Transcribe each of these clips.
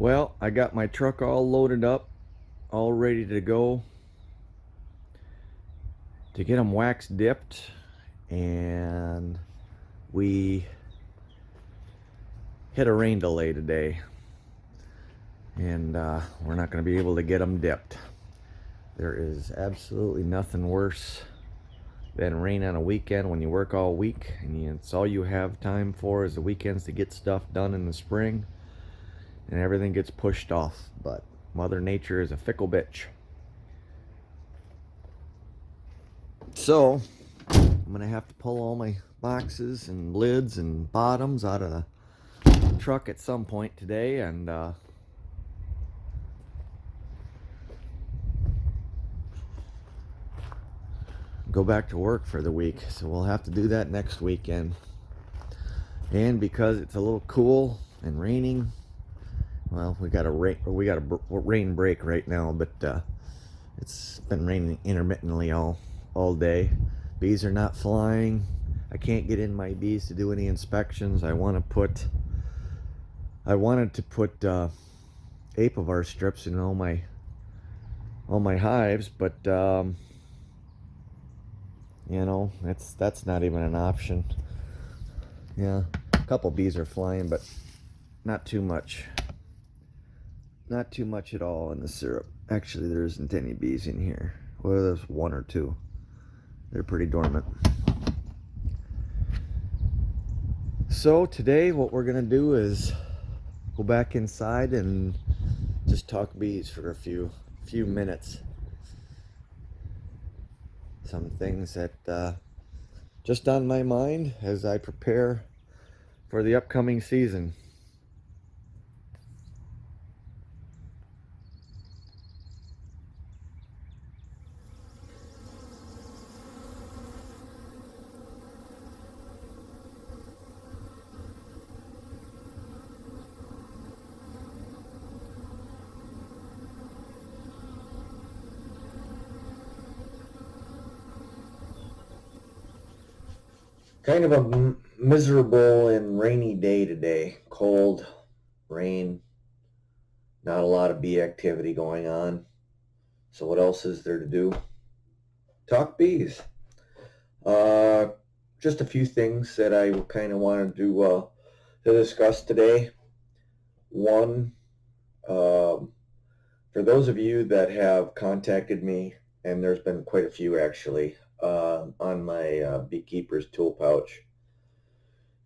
Well, I got my truck all loaded up, all ready to go to get them wax dipped, and we hit a rain delay today, and we're not going to be able to get them dipped. There is absolutely nothing worse than rain on a weekend when you work all week and it's all you have time for is the weekends to get stuff done in the spring, and everything gets pushed off. But Mother Nature is a fickle bitch. So I'm gonna have to pull all my boxes and lids and bottoms out of the truck at some point today and go back to work for the week. So we'll have to do that next weekend. And because it's a little cool and raining, well, we got a rain break right now, but it's been raining intermittently all day. Bees are not flying. I can't get in my bees to do any inspections. I wanted to put apivar strips in all my hives, but you know, that's not even an option. Yeah, a couple bees are flying, but not too much. Not too much at all in the syrup. Actually, there isn't any bees in here. Well, there's one or two. They're pretty dormant. So today what we're gonna do is go back inside and just talk bees for a few minutes. Some things that just on my mind as I prepare for the upcoming season. Kind of a miserable and rainy day today. Cold, rain, not a lot of bee activity going on. So what else is there to do? Talk bees. Just a few things that I kind of wanted to discuss today. One, for those of you that have contacted me, and there's been quite a few actually, on my Beekeeper's tool pouch,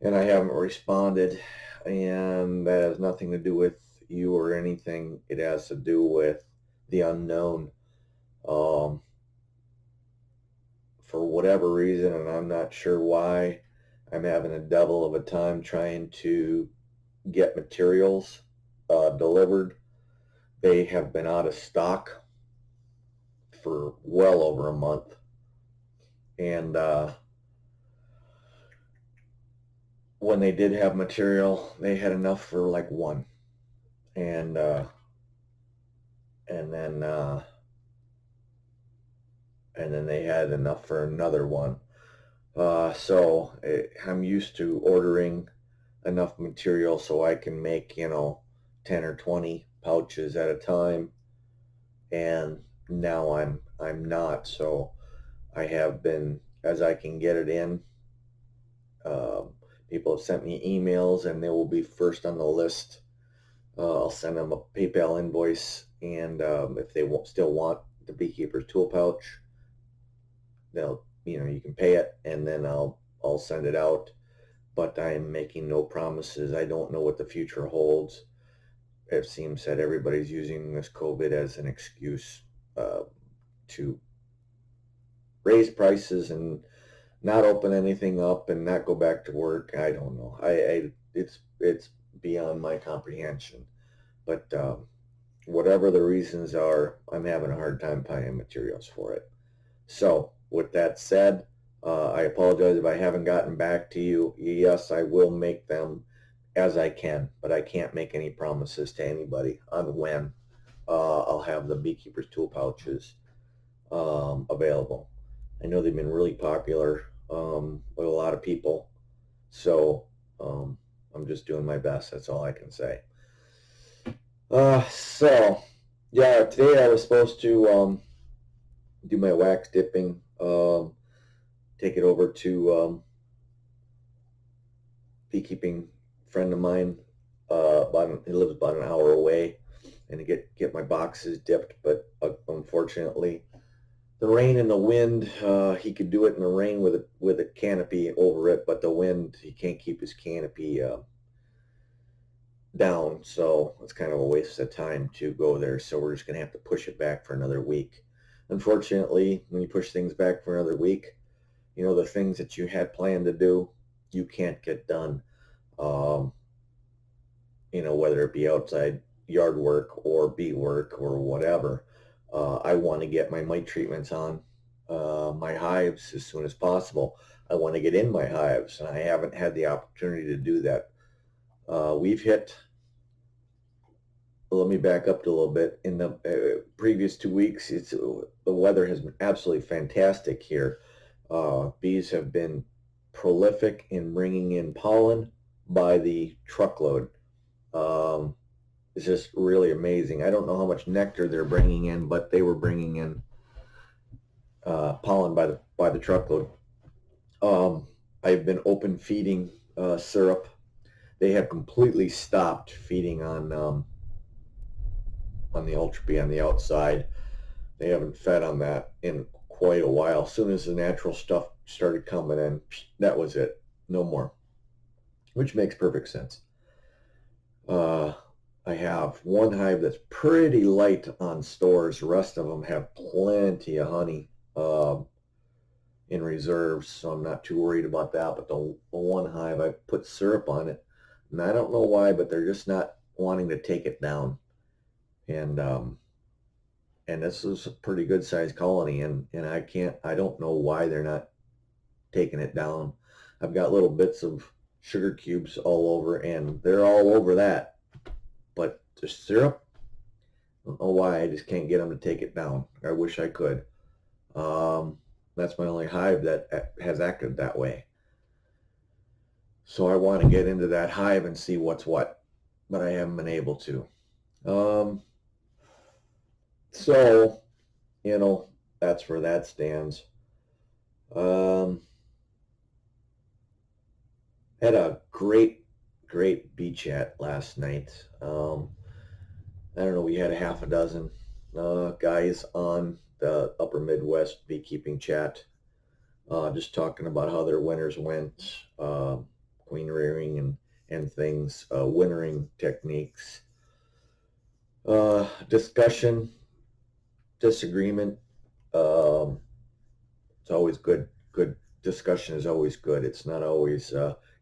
and I haven't responded, and that has nothing to do with you or anything. It has to do with the unknown. For whatever reason, and I'm not sure why, I'm having a devil of a time trying to get materials delivered. They have been out of stock for well over a month, and when they did have material, they had enough for like one, and then they had enough for another one. I'm used to ordering enough material so I can make 10 or 20 pouches at a time, and now I'm not. So I have been, as I can get it in. People have sent me emails, and they will be first on the list. I'll send them a PayPal invoice, and if they still want the Beekeeper's tool pouch, they'll, you can pay it, and then I'll send it out. But I am making no promises. I don't know what the future holds. It seems that everybody's using this COVID as an excuse to raise prices and not open anything up and not go back to work. I don't know. It's beyond my comprehension. But whatever the reasons are, I'm having a hard time finding materials for it. So with that said, I apologize if I haven't gotten back to you. Yes, I will make them as I can, but I can't make any promises to anybody on when I'll have the Beekeeper's tool pouches available. I know they've been really popular with a lot of people, so I'm just doing my best. That's all I can say. So yeah, today I was supposed to do my wax dipping, take it over to beekeeping friend of mine. He lives about an hour away, and to get my boxes dipped. But unfortunately, the rain and the wind, he could do it in the rain with a canopy over it, but the wind, he can't keep his canopy down, so it's kind of a waste of time to go there. So we're just going to have to push it back for another week. Unfortunately, when you push things back for another week, the things that you had planned to do, you can't get done. Um, Whether it be outside yard work or bee work or whatever. I want to get my mite treatments on my hives as soon as possible. I want to get in my hives, and I haven't had the opportunity to do that. We've hit, let me back up a little bit. In the previous 2 weeks, the weather has been absolutely fantastic here. Bees have been prolific in bringing in pollen by the truckload. Um, it's just really amazing. I don't know how much nectar they're bringing in, but they were bringing in pollen by the truckload. Um, I've been open feeding syrup. They have completely stopped feeding on the Ultra Bee on the outside. They haven't fed on that in quite a while. As soon as the natural stuff started coming in, that was it. No more, which makes perfect sense. Uh, I have one hive that's pretty light on stores. The rest of them have plenty of honey in reserves, so I'm not too worried about that. But the one hive, I put syrup on it, and I don't know why, but they're just not wanting to take it down. And this is a pretty good sized colony, and I don't know why they're not taking it down. I've got little bits of sugar cubes all over, and they're all over that. But the syrup, I don't know why, I just can't get them to take it down. I wish I could. Um, that's my only hive that has acted that way. So I want to get into that hive and see what's what, but I haven't been able to. Um, so, you know, that's where that stands. Um, Had a great bee chat last night. I don't know, we had a half a dozen guys on the upper Midwest beekeeping chat, just talking about how their winters went, queen rearing and things, wintering techniques, discussion, disagreement. Um, it's always good. Good discussion is always good. It's not always,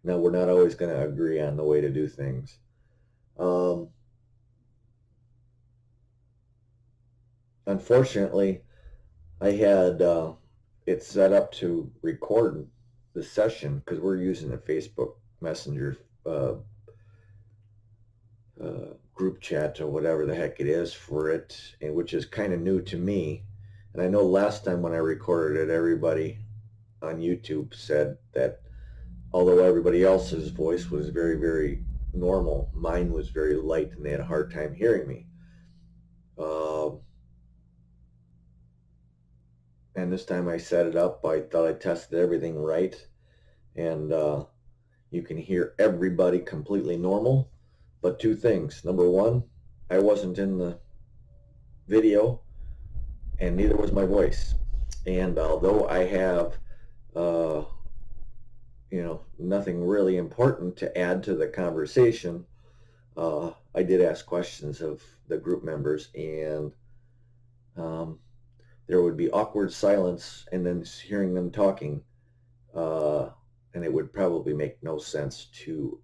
no, we're not always going to agree on the way to do things. Um, Unfortunately, I had it set up to record the session because we're using the Facebook Messenger uh, group chat or whatever the heck it is for it, and which is kind of new to me. And I know last time when I recorded it, everybody on YouTube said that although everybody else's voice was very, very normal, mine was very light and they had a hard time hearing me. Um, and this time I set it up. I thought I tested everything right, and you can hear everybody completely normal. But two things. Number one, I wasn't in the video, and neither was my voice. And although I have, uh, nothing really important to add to the conversation, I did ask questions of the group members, and um, there would be awkward silence, and then hearing them talking, uh, and it would probably make no sense to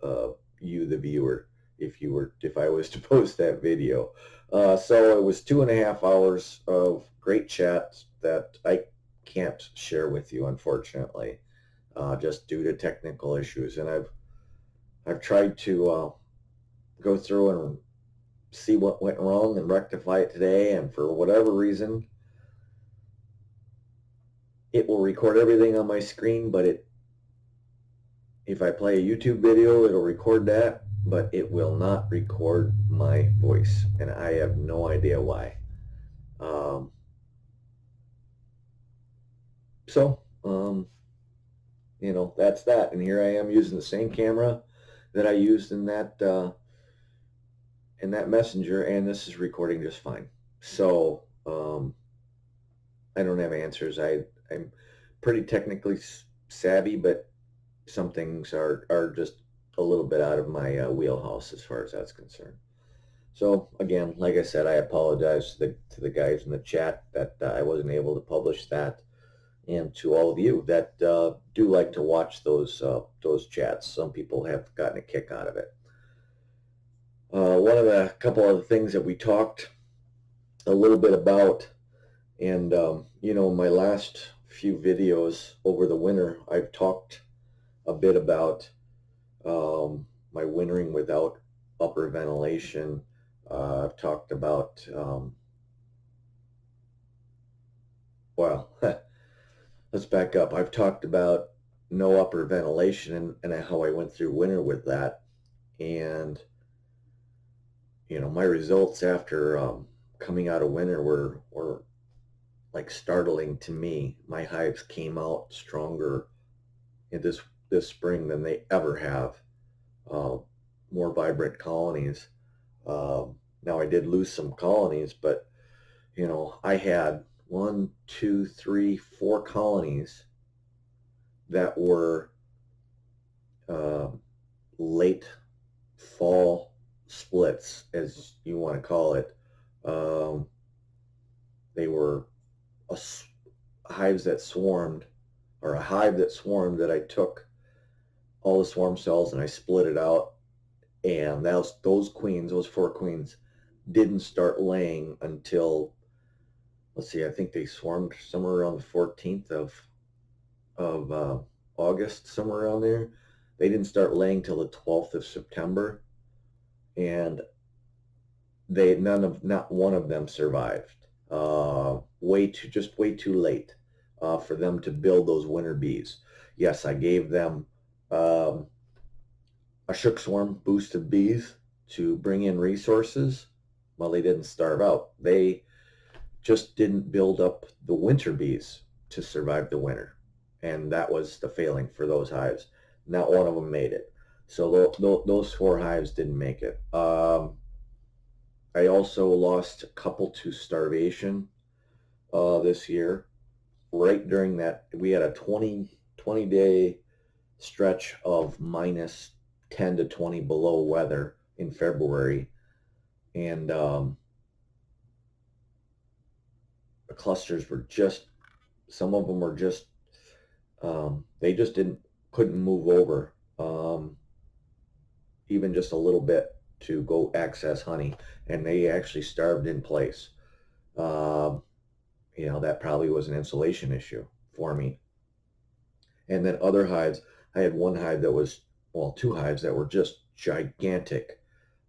you, the viewer, if I was to post that video. So it was 2.5 hours of great chat that I can't share with you, unfortunately, just due to technical issues. And I've tried to go through and see what went wrong and rectify it today. And for whatever reason, it will record everything on my screen, but if I play a YouTube video, it'll record that, but it will not record my voice, and I have no idea why. Um, so, that's that. And here I am using the same camera that I used in that messenger, and this is recording just fine. So, I don't have answers. I'm pretty technically savvy, but some things are just a little bit out of my wheelhouse as far as that's concerned. So again, like I said, I apologize to the guys in the chat that I wasn't able to publish that, and to all of you that do like to watch those chats. Some people have gotten a kick out of it. One of the couple of the things that we talked a little bit about, and my last few videos over the winter, I've talked a bit about my wintering without upper ventilation. I've talked about, well, let's back up. I've talked about no upper ventilation and how I went through winter with that. And, my results after coming out of winter were like startling to me. My hives came out stronger in this spring than they ever have. More vibrant colonies. Now I did lose some colonies, but I had 1, 2, 3, 4 colonies that were late fall splits, as you want to call it. They were hives that swarmed, or a hive that swarmed, that I took all the swarm cells and I split it out, and those 4 queens didn't start laying until, let's see, I think they swarmed somewhere around the 14th of August, somewhere around there. They didn't start laying till the 12th of September, and not one of them survived. Way too late for them to build those winter bees. Yes, I gave them a shook swarm boost of bees to bring in resources. Well, they didn't starve out. They just didn't build up the winter bees to survive the winter, and that was the failing for those hives. Not one of them made it. So those 4 hives didn't make it. I also lost a couple to starvation this year. Right during that, we had a 20 day stretch of minus 10 to 20 below weather in February, and the clusters were just, some of them were just, they just couldn't move over even just a little bit to go access honey, and they actually starved in place. That probably was an insulation issue for me. And then other hives, I had one hive that was, well, 2 hives that were just gigantic.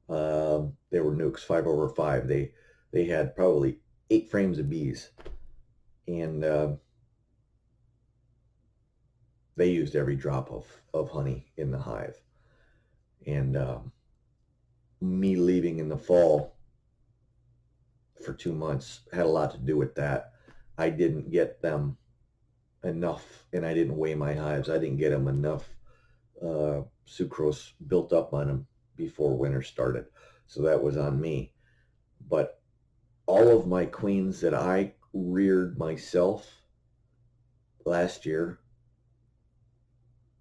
They were nukes, 5/5. They had probably 8 frames of bees, and they used every drop of honey in the hive. And me leaving in the fall for 2 months had a lot to do with that. I didn't get them enough, and I didn't weigh my hives. I didn't get them enough sucrose built up on them before winter started. So that was on me. But all of my queens that I reared myself last year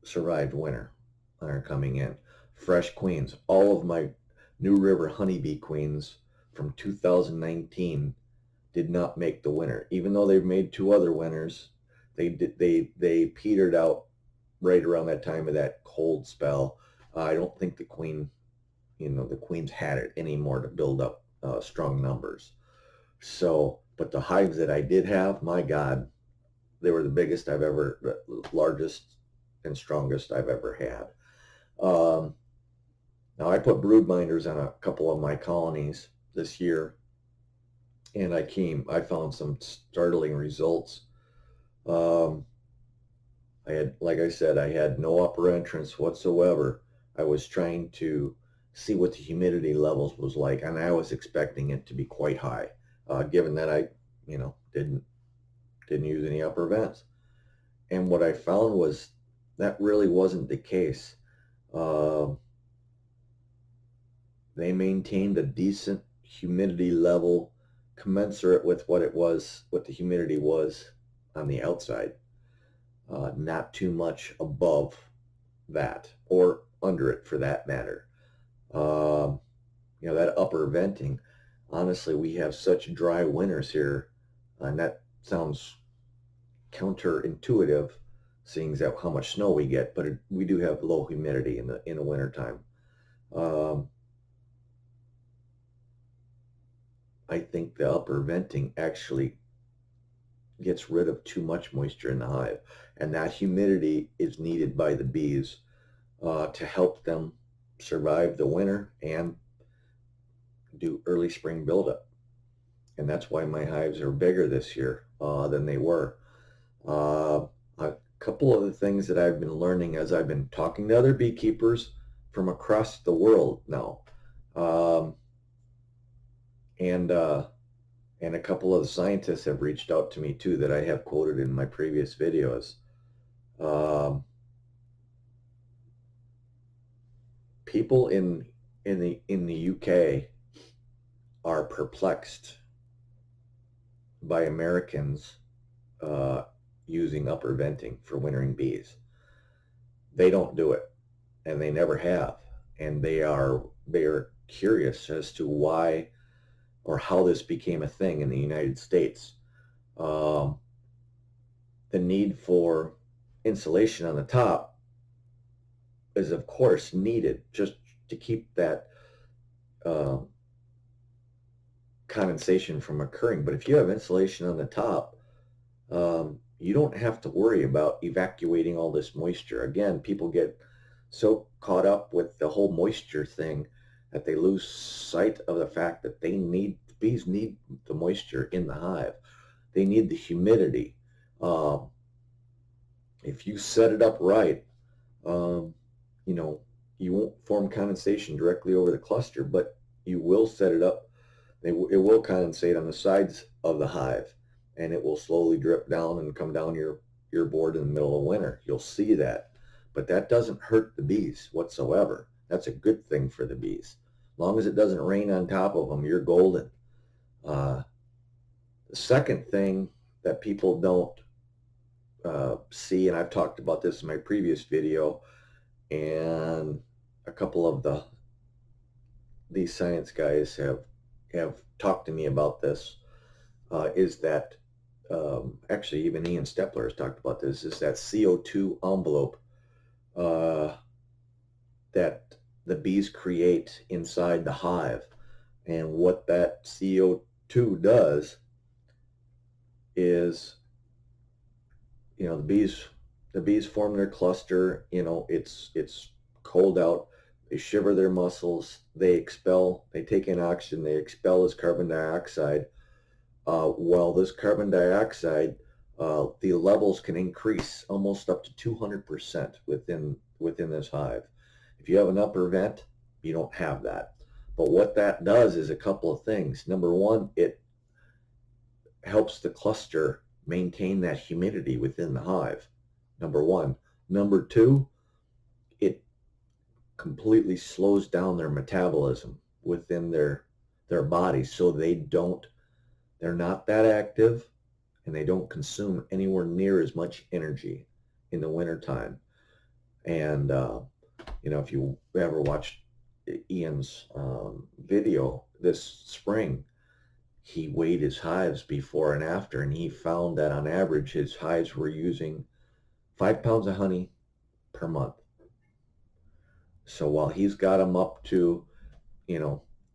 survived winter and are coming in. Fresh queens. All of my New River honeybee queens from 2019 did not make the winter. Even though they've made 2 other winters, they petered out right around that time of that cold spell. I don't think the queens had it anymore to build up strong numbers. So, but the hives that I did have, my God, they were the biggest I've ever, the largest and strongest I've ever had. Now I put brood minders on a couple of my colonies this year, and I found some startling results. Like I said, I had no upper entrance whatsoever. I was trying to see what the humidity levels was like, and I was expecting it to be quite high, given that I, didn't use any upper vents. And what I found was that really wasn't the case. Uh, they maintained a decent humidity level commensurate with what the humidity was on the outside. Not too much above that or under it for that matter. Um, that upper venting, honestly, we have such dry winters here, and that sounds counterintuitive, seeing that how much snow we get, but we do have low humidity in the wintertime. Um, I think the upper venting actually gets rid of too much moisture in the hive, and that humidity is needed by the bees to help them survive the winter and do early spring buildup. And that's why my hives are bigger this year than they were. A couple of the things that I've been learning as I've been talking to other beekeepers from across the world now, um, and and a couple of the scientists have reached out to me too that I have quoted in my previous videos. Um, People in the UK are perplexed by Americans uh, using upper venting for wintering bees. They don't do it, and they never have, and they are curious as to why or how this became a thing in the United States. Um, the need for insulation on the top is, of course, needed just to keep that uh, condensation from occurring. But if you have insulation on the top, you don't have to worry about evacuating all this moisture. Again, people get so caught up with the whole moisture thing that they lose sight of the fact that bees need the moisture in the hive. They need the humidity. Um, if you set it up right, um, you know, you won't form condensation directly over the cluster, but you will set it up. It will condensate on the sides of the hive, and it will slowly drip down and come down your board in the middle of winter. You'll see that. But that doesn't hurt the bees whatsoever. That's a good thing for the bees. As long as it doesn't rain on top of them, you're golden. The second thing that people don't see, and I've talked about this in my previous video, and a couple of these science guys have talked to me about this, is that actually even Ian Stepler has talked about this, is that CO2 envelope that the bees create inside the hive. And what that CO2 does is, the bees form their cluster, it's cold out, they shiver their muscles, they take in oxygen, they expel as carbon dioxide. Well, this carbon dioxide, the levels can increase almost up to 200% within this hive. If you have an upper vent, you don't have that. But what that does is a couple of things. Number one, it helps the cluster maintain that humidity within the hive. Number one. Number two, it completely slows down their metabolism within their bodies, so they're not that active, and they don't consume anywhere near as much energy in the wintertime. And if you ever watched Ian's video this spring, he weighed his hives before and after, and he found that on average his hives were using 5 pounds of honey per month. So while he's got them up to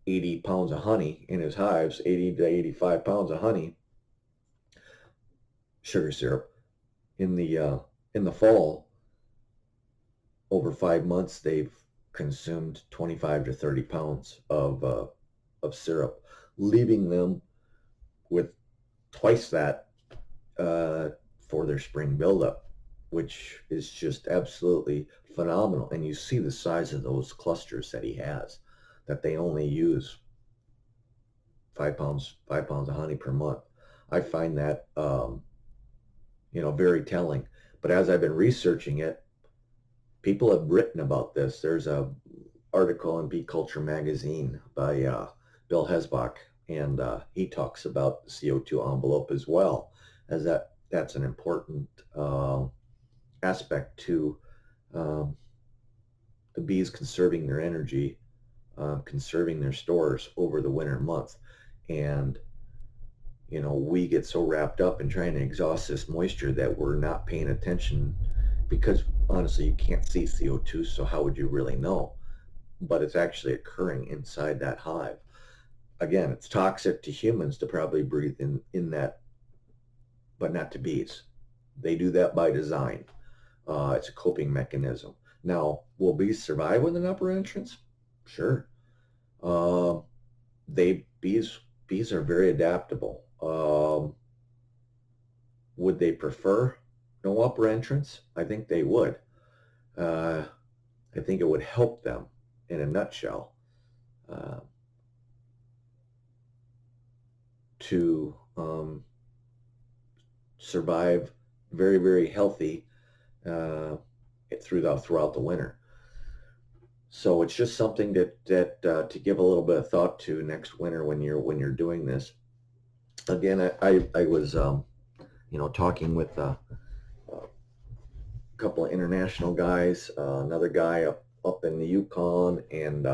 80 pounds of honey in his hives, 80 to 85 pounds of honey, sugar syrup, in the fall, over 5 months they've consumed 25 to 30 pounds of syrup, leaving them with twice that for their spring buildup, which is just absolutely phenomenal. And you see the size of those clusters that he has. that they only use 5 pounds of honey per month. I find that, very telling. But as I've been researching it, people have written about this. There's a article in Bee Culture magazine by Bill Hesbach, and he talks about the CO2 envelope as well, as that's an important aspect to um, the bees conserving their energy, conserving their stores over the winter months. And we get so wrapped up in trying to exhaust this moisture that we're not paying attention, because honestly, you can't see CO2, so how would you really know? But it's actually occurring inside that hive. Again, it's toxic to humans to probably breathe in that, but not to bees. They do that by design. It's a coping mechanism. Now, will bees survive with an upper entrance? Sure. Uh, they bees are very adaptable. Would they prefer no upper entrance? I think they would. Uh, I think it would help them in a nutshell uh, to survive very, very healthy throughout the winter. So it's just something that to give a little bit of thought to next winter when you're doing this. Again, I was talking with a couple of international guys, another guy up in the Yukon, and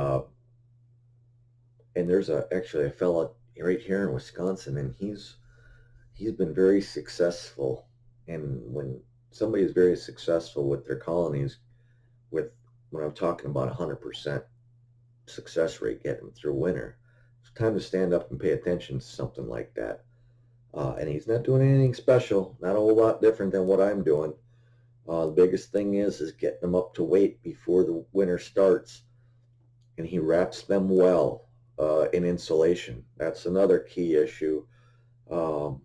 there's actually a fella right here in Wisconsin, and he's been very successful. And when somebody is very successful with their colonies, with when I'm talking about 100% success rate getting through winter, it's time to stand up and pay attention to something like that. And he's not doing anything special, not a whole lot different than what I'm doing. The biggest thing is getting them up to weight before the winter starts, and he wraps them well in insulation. That's another key issue. Um,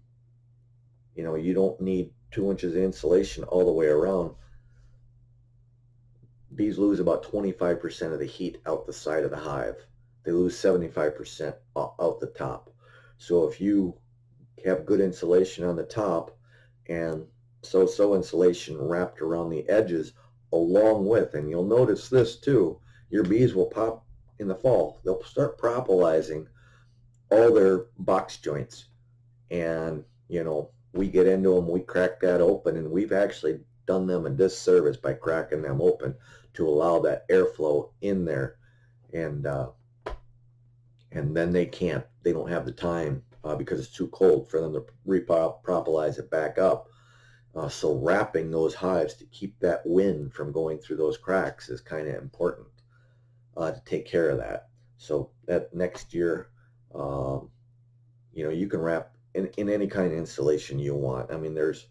you don't need 2 inches of insulation all the way around. Bees lose about 25% of the heat out the side of the hive. They lose 75% out the top. So if you have good insulation on the top and so insulation wrapped around the edges along with, and you'll notice this too, your bees will pop in the fall. They'll start propolising all their box joints, and we get into them, we crack that open, and we've actually done them a disservice by cracking them open to allow that airflow in there, and then they don't have the time because it's too cold for them to repropelize it back up. So wrapping those hives to keep that wind from going through those cracks is kind of important to take care of that. So that next year, you can wrap in any kind of insulation you want. I mean, there's,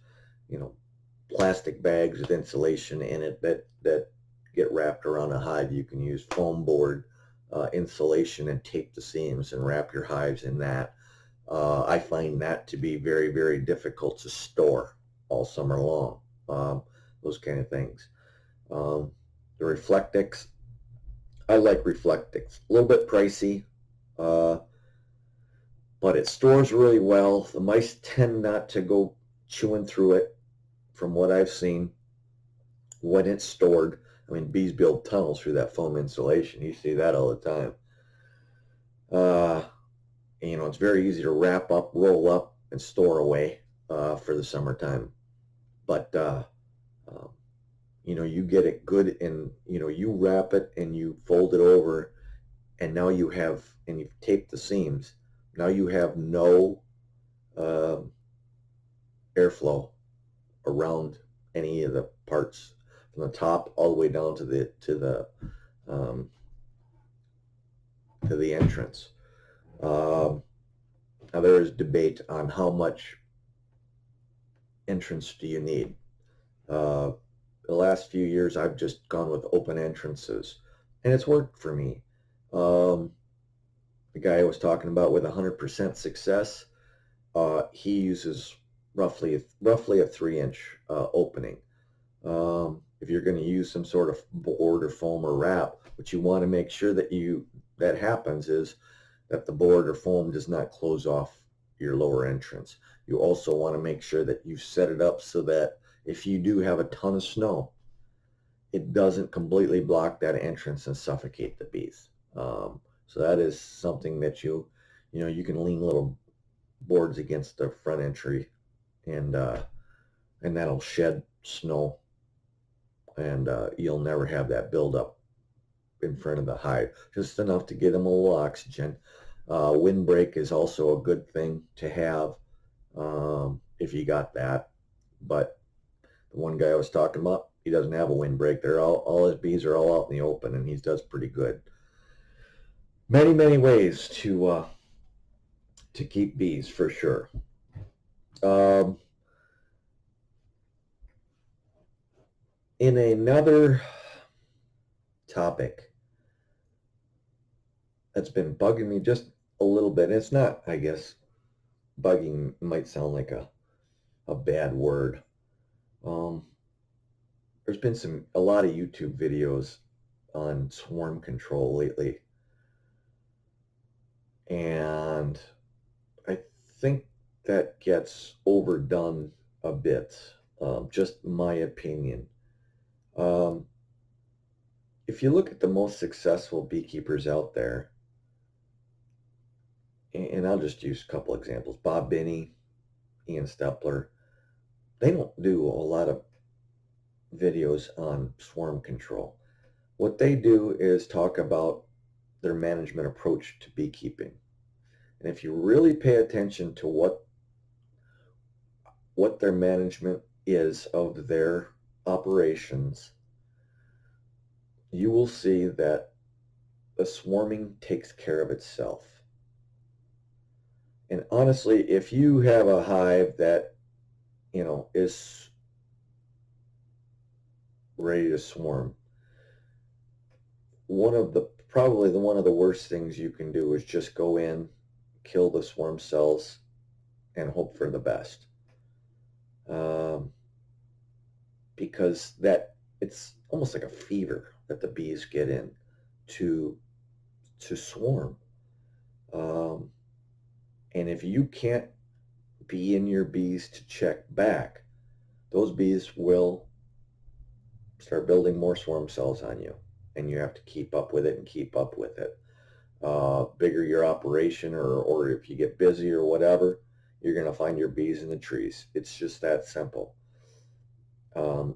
plastic bags with insulation in it that get wrapped around a hive. You can use foam board insulation and tape the seams and wrap your hives in that. I find that to be very, very difficult to store all summer long, those kind of things. The Reflectix, I like Reflectix. A little bit pricey, but it stores really well. The mice tend not to go chewing through it, from what I've seen, when it's stored. I mean, bees build tunnels through that foam insulation. You see that all the time. It's very easy to wrap up, roll up, and store away for the summertime. But you get it good, and you wrap it and you fold it over, and now you've taped the seams. Now you have no airflow around any of the parts, from the top all the way down to the entrance. Now there is debate on how much entrance do you need. The last few years I've just gone with open entrances, and it's worked for me. The guy I was talking about with 100% success, he uses roughly a 3-inch opening. If you're going to use some sort of board or foam or wrap, but you want to make sure that that happens is that the board or foam does not close off your lower entrance. You also want to make sure that you set it up so that if you do have a ton of snow, it doesn't completely block that entrance and suffocate the bees. So that is something that you can lean little boards against the front entry, and that'll shed snow, and you'll never have that buildup in front of the hive, just enough to get them a little oxygen. Windbreak is also a good thing to have, if you got that. But the one guy I was talking about, he doesn't have a windbreak. They're all his bees are all out in the open, and he does pretty good. Many ways to keep bees for sure. Um, in another topic that's been bugging me just a little bit, it's not, I guess, bugging might sound like a bad word. Um, there's been a lot of YouTube videos on swarm control lately, and I think that gets overdone a bit. Just my opinion. Um, if you look at the most successful beekeepers out there, and I'll just use a couple examples: Bob Binney, Ian Stepler. They don't do a lot of videos on swarm control. What they do is talk about their management approach to beekeeping. And if you really pay attention to what their management is of their operations, you will see that the swarming takes care of itself. And honestly, if you have a hive that, is ready to swarm, one of the worst things you can do is just go in, kill the swarm cells, and hope for the best. Because it's almost like a fever that the bees get in to swarm. And if you can't be in your bees to check back, those bees will start building more swarm cells on you, and you have to keep up with it and keep up with it. Bigger your operation, or if you get busy or whatever, you're going to find your bees in the trees. It's just that simple. The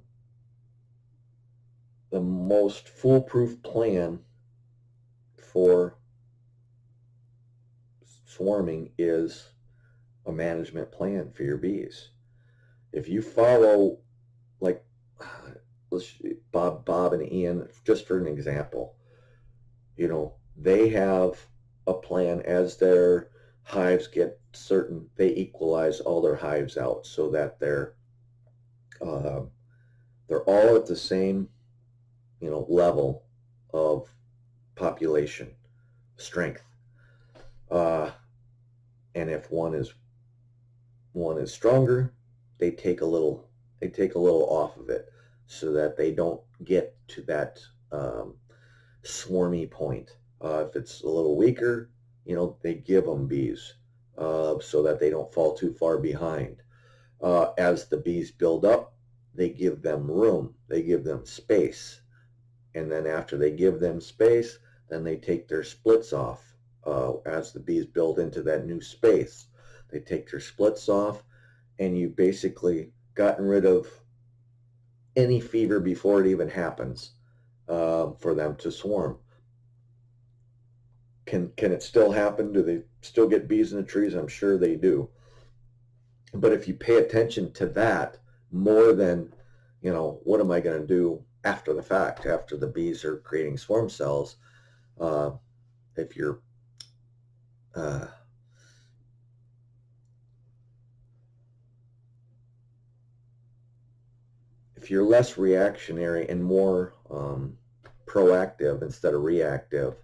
most foolproof plan for swarming is a management plan for your bees. If you follow, like, Bob and Ian, just for an example, they have a plan. As their hives get certain, they equalize all their hives out so that they're all at the same level of population strength. And if one is stronger, they take a little off of it so that they don't get to that swarmy point. If it's a little weaker, they give them bees so that they don't fall too far behind. As the bees build up, they give them room, they give them space, and then after they give them space, then they take their splits off. As the bees build into that new space, they take their splits off, and you basically gotten rid of any fever before it even happens for them to swarm. Can it still happen? Do they still get bees in the trees? I'm sure they do. But if you pay attention to that more than, what am I going to do after the fact, after the bees are creating swarm cells, if you're less reactionary and more proactive instead of reactive,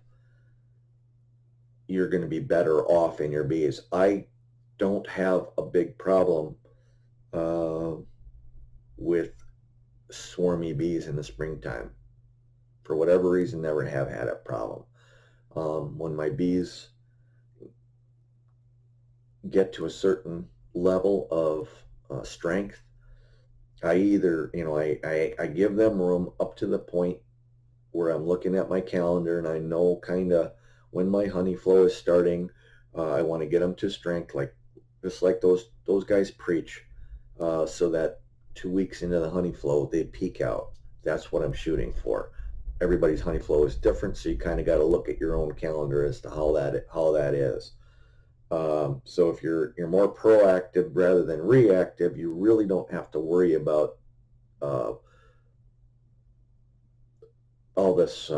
you're going to be better off in your bees. I don't have a big problem with swarmy bees in the springtime. For whatever reason, never have had a problem. When my bees get to a certain level of strength, I either, I give them room up to the point where I'm looking at my calendar and I know kind of when my honey flow is starting. I want to get them to strength, like just like those guys preach, so that 2 weeks into the honey flow they peak out. That's what I'm shooting for. Everybody's honey flow is different, so you kind of got to look at your own calendar as to how that is. So if you're more proactive rather than reactive, you really don't have to worry about uh, all this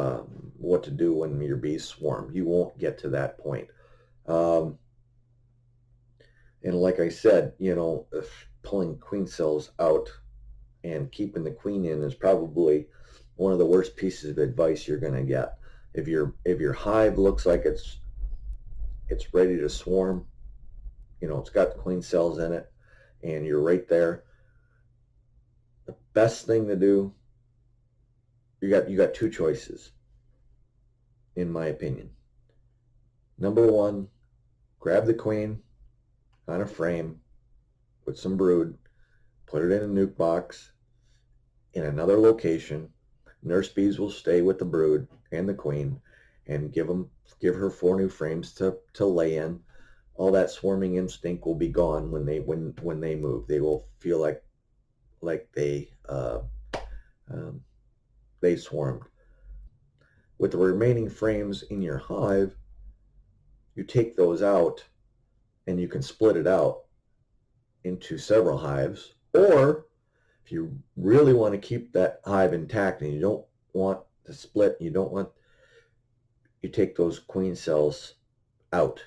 what to do when your bees swarm. You won't get to that point. Um, and like I said, if pulling queen cells out and keeping the queen in is probably one of the worst pieces of advice you're going to get. If your hive looks like it's ready to swarm, it's got the queen cells in it, and you're right there. The best thing to do, you got two choices, in my opinion. Number one, grab the queen on a frame with some brood, put it in a nuke box in another location. Nurse bees will stay with the brood and the queen and give her 4 new frames to lay in. All that swarming instinct will be gone when they move. They will feel like they swarmed. With the remaining frames in your hive, you take those out and you can split it out into several hives. Or if you really want to keep that hive intact and you don't want to split, you take those queen cells out.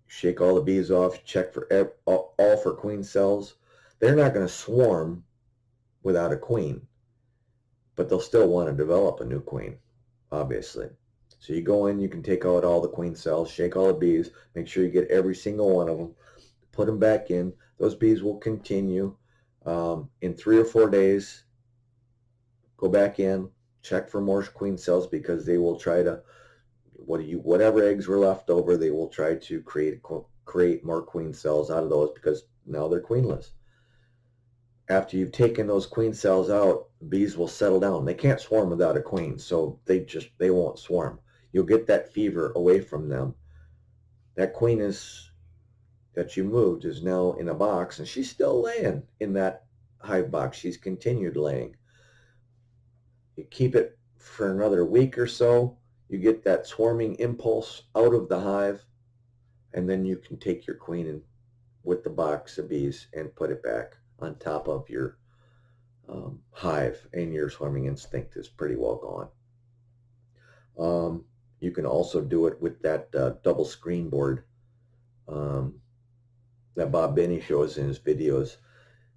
Shake all the bees off, check for all for queen cells. They're not going to swarm without a queen, but they'll still want to develop a new queen, obviously. So you go in, you can take out all the queen cells, shake all the bees, make sure you get every single one of them, put them back in. Those bees will continue. In 3 or 4 days, go back in, check for more queen cells, because they will try to, whatever eggs were left over, they will try to create more queen cells out of those, because now they're queenless. After you've taken those queen cells out, bees will settle down. They can't swarm without a queen, so they won't swarm. You'll get that fever away from them. That queen that you moved is now in a box, and she's still laying in that hive box. She's continued laying. You keep it for another week or so, you get that swarming impulse out of the hive, and then you can take your queen in with the box of bees and put it back on top of your hive, and your swarming instinct is pretty well gone. You can also do it with that double screen board that Bob Binney shows in his videos,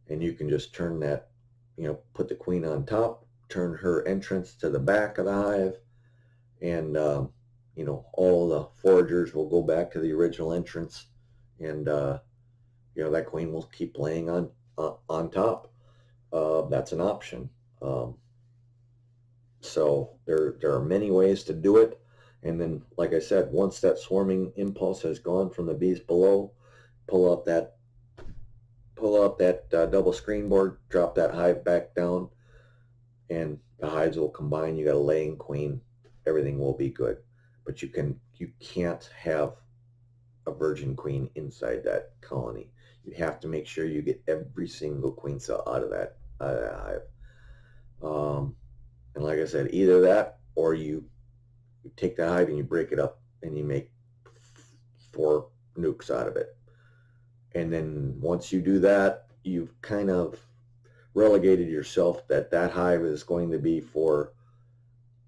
and you can just turn that, put the queen on top, turn her entrance to the back of the hive, and all the foragers will go back to the original entrance, and that queen will keep laying on top. That's an option. So there are many ways to do it. And then, like I said, once that swarming impulse has gone from the bees below, pull up that double screen board, drop that hive back down, and the hives will combine. You got a laying queen. Everything will be good. But you can't have a virgin queen inside that colony. You have to make sure you get every single queen cell out of that hive. And like I said, either that, or you take the hive and you break it up and you make 4 nukes out of it. And then once you do that, you've kind of relegated yourself that hive is going to be for,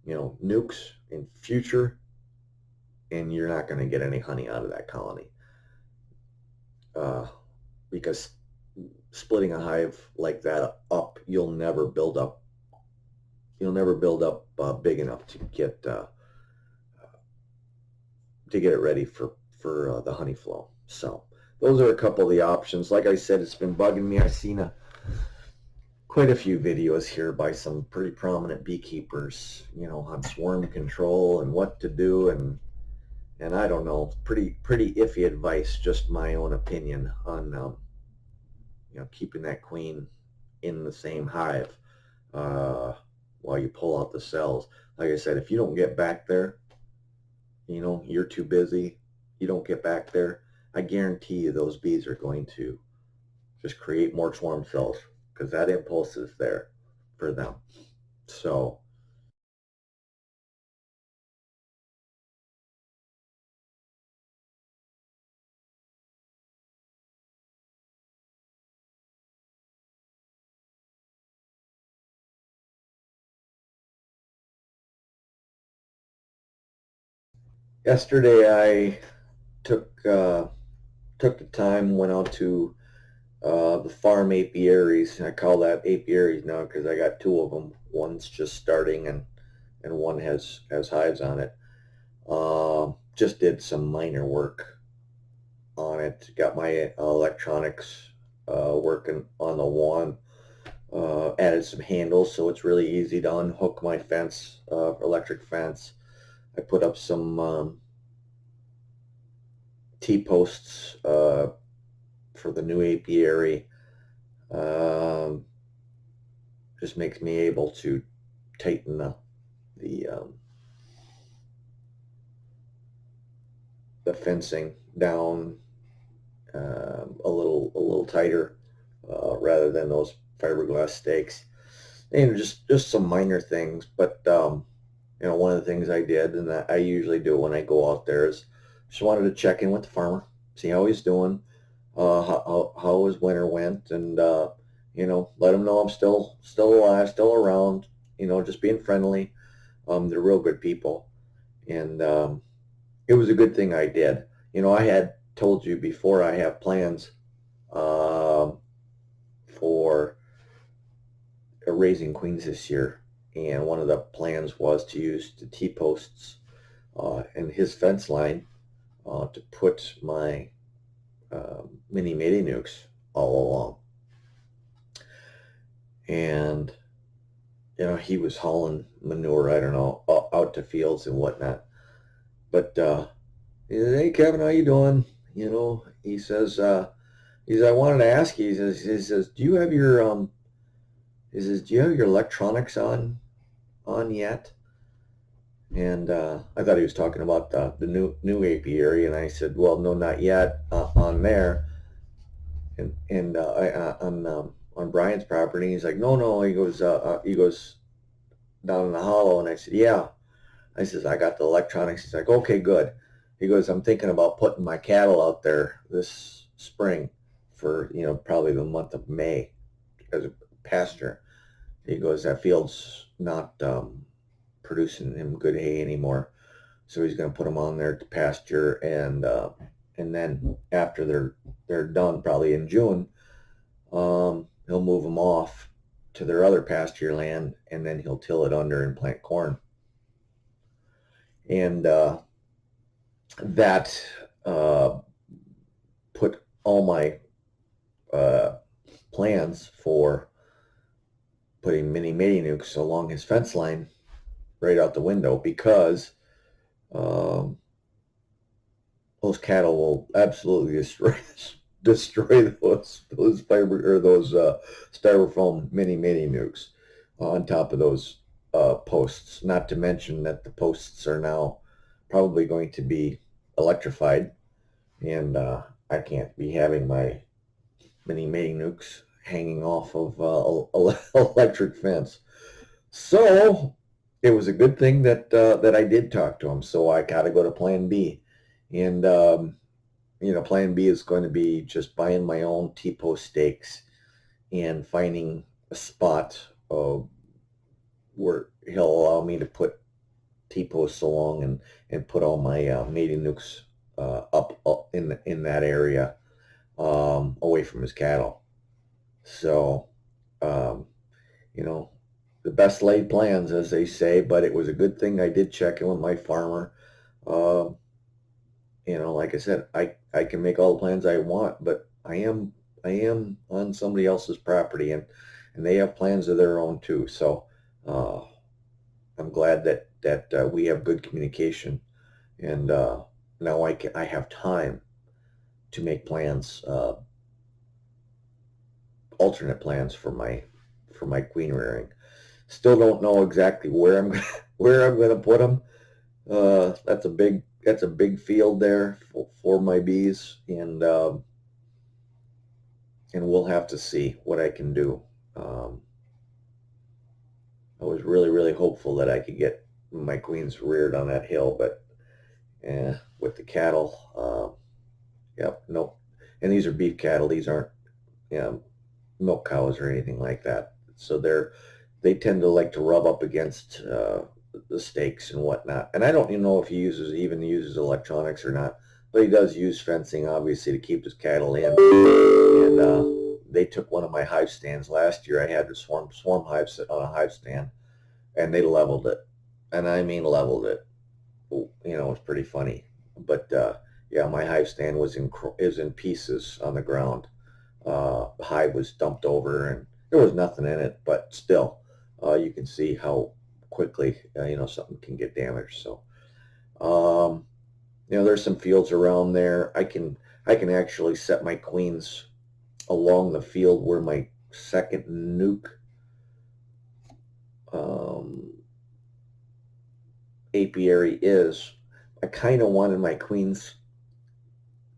nukes in future, and you're not going to get any honey out of that colony. Because splitting a hive like that up, you'll never build up big enough to get it ready for the honey flow. So those are a couple of the options. Like I said, it's been bugging me. I've seen quite a few videos here by some pretty prominent beekeepers, on swarm control and what to do, and I don't know, pretty iffy advice, just my own opinion on keeping that queen in the same hive uh, while you pull out the cells. Like I said, if you don't get back there, you're too busy, you don't get back there, I guarantee you those bees are going to just create more swarm cells because that impulse is there for them. So yesterday I took the time, went out to the farm apiaries. I call that apiaries now because I got two of them. One's just starting, and one has hives on it. Just did some minor work on it. Got my electronics working on the one. Added some handles so it's really easy to unhook my fence, electric fence. I put up some T-posts for the new apiary. Um, just makes me able to tighten the the fencing down a little tighter rather than those fiberglass stakes. Just some minor things, but one of the things I did, and that I usually do when I go out there, is just wanted to check in with the farmer, see how he's doing, how his winter went, and let him know I'm still alive, still around. Just being friendly. They're real good people, and it was a good thing I did. I had told you before I have plans um, for raising queens this year, and one of the plans was to use the T-posts and his fence line to put my mini mating nukes all along. And he was hauling manure, I don't know, out to fields and whatnot. But he says, "Hey Kevin, how you doing?" He says, "I wanted to ask you." He says, "Do you have your electronics on yet?" And I thought he was talking about the new apiary, and I said, "Well, no, not yet on there." And on Brian's property, he's like, "No, no." He goes down in the hollow, and I said, "Yeah." I says, "I got the electronics." He's like, "Okay, good." He goes, "I'm thinking about putting my cattle out there this spring for probably the month of May as a pasture." He goes, "That field's not producing him good hay anymore, so he's going to put them on there to pasture, and then after they're done, probably in June, he'll move them off to their other pasture land, and then he'll till it under and plant corn." And that put all my uh, plans for putting mini mating nukes along his fence line right out the window, because um, those cattle will absolutely destroy those fiber or those styrofoam mini mating nukes on top of those posts. Not to mention that the posts are now probably going to be electrified, and I can't be having my mini mating nukes hanging off of electric fence. So it was a good thing that I did talk to him. So I got to go to Plan B, and Plan B is going to be just buying my own T-post stakes and finding a spot where he'll allow me to put T-posts along, and put all my mating nukes up in that area, away from his cattle. So, um, you know, the best laid plans, as they say, but it was a good thing I did check in with my farmer. Uh, like I said, I can make all the plans I want, but I am on somebody else's property, and they have plans of their own too. So I'm glad that we have good communication, and now I have time to make plans, alternate plans for my queen rearing. Still don't know exactly where I'm where I'm gonna put them. That's a big field there for my bees, and we'll have to see what I can do. Um, I was really hopeful that I could get my queens reared on that hill, but with the cattle, yep, nope. And these are beef cattle. These aren't, you know, milk cows or anything like that. So they tend to like to rub up against the stakes and whatnot. And I don't even know if he even uses electronics or not, but he does use fencing, obviously, to keep his cattle in. And they took one of my hive stands last year. I had the swarm hive sit on a hive stand, and they leveled it, and I mean leveled it. You know, it was pretty funny. But yeah, my hive stand was in pieces on the ground. The hive was dumped over, and there was nothing in it, but still, you can see how quickly something can get damaged. So there's some fields around there. I can actually set my queens along the field where my second nuke um, apiary is. I kind of wanted my queens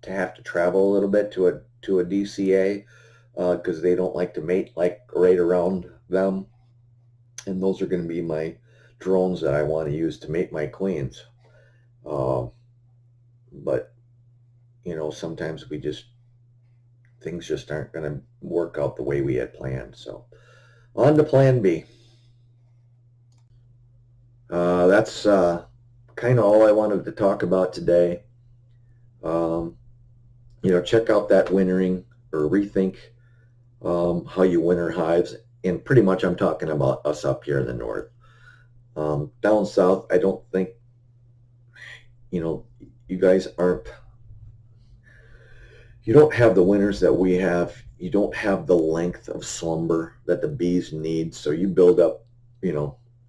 to have to travel a little bit to a DCA because they don't like to mate like right around them, and those are going to be my drones that I want to use to mate my queens. But sometimes things just aren't going to work out the way we had planned. So on to Plan B. That's kind of all I wanted to talk about today. Um, check out that wintering or rethink how you winter hives. And pretty much I'm talking about us up here in the north. Down south, I don't think, you guys you don't have the winters that we have. You don't have the length of slumber that the bees need. So you build up,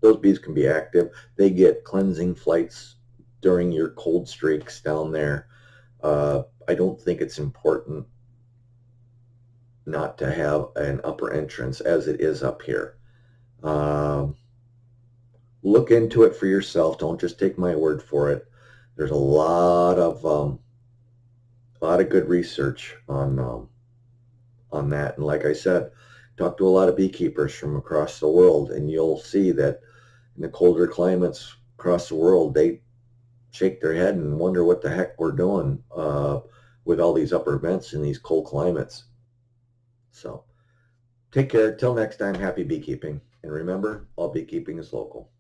those bees can be active. They get cleansing flights during your cold streaks down there. I don't think it's important not to have an upper entrance as it is up here. Look into it for yourself. Don't just take my word for it. There's a lot of good research on that. And like I said, talk to a lot of beekeepers from across the world, and you'll see that in the colder climates across the world, they shake their head and wonder what the heck we're doing with all these upper vents in these cold climates. So take care. Till next time, happy beekeeping. And remember, all beekeeping is local.